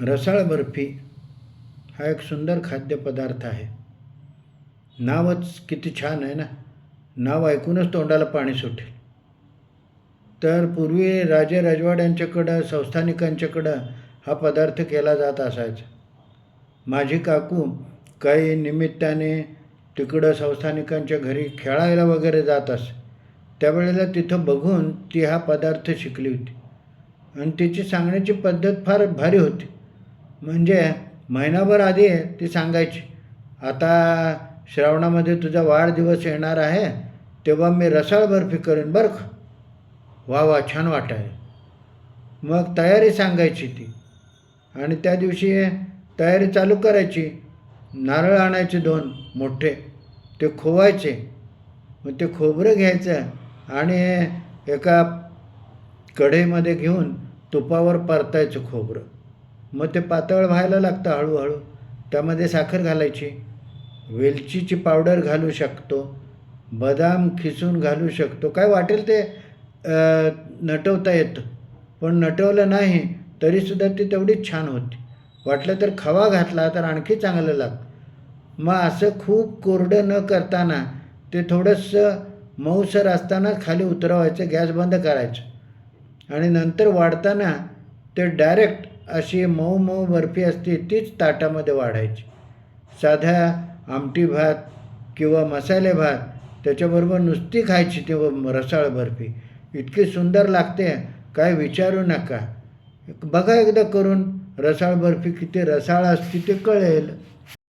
रसाळ बर्फी हा एक सुंदर खाद्यपदार्थ आहे. नावच किती छान आहे ना. नाव ऐकूनच तोंडाला पाणी सुटेल. तर पूर्वी राजे राजवाड्यांच्याकडं संस्थानिकांच्याकडं हा पदार्थ केला जात असायचा. माझी काकू काही निमित्ताने तिकडं संस्थानिकांच्या घरी खेळायला वगैरे जात असे. त्यावेळेला तिथं बघून ती हा पदार्थ शिकली होती आणि तिची सांगण्याची पद्धत फार भारी होती. म्हणजे महिनाभर आधी ती सांगायची, आता श्रावणामध्ये तुझा वाढदिवस येणार आहे, तेव्हा मी रसाळ बर्फी करेन बरं का. वा वा, छान वाटायला. मग तयारी सांगायची ती आणि त्या दिवशी तयारी चालू करायची. नारळ आणायचे 2 मोठे, ते खोवायचे. मग ते खोबरं घ्यायचं आणि एका कढईमध्ये घेऊन तुपावर परतायचं खोबरं. मग ते पातळ व्हायला लागतं हळूहळू. त्यामध्ये साखर घालायची, वेलचीची पावडर घालू शकतो, बदाम खिसून घालू शकतो, काय वाटेल ते नटवता येतं. पण नटवलं नाही तरीसुद्धा ती तेवढीच छान होती. वाटलं तर खवा घातला तर आणखी चांगलं लागतं. मग असं खूप कोरडं न करताना ते थोडंसं मऊसर असतानाच खाली उतरवायचं, गॅस बंद करायचं आणि नंतर वाढताना ते डायरेक्ट अशी मऊ मऊ बर्फी असते तीच ताटामध्ये वाढायची. साध्या आमटी भात किंवा मसाले भात त्याच्याबरोबर नुसती खायची ती रसाळ बर्फी. इतकी सुंदर लागते, काय विचारू नका. बघा एकदा करून. रसाळ बर्फी किती रसाळ असते ते कळेल.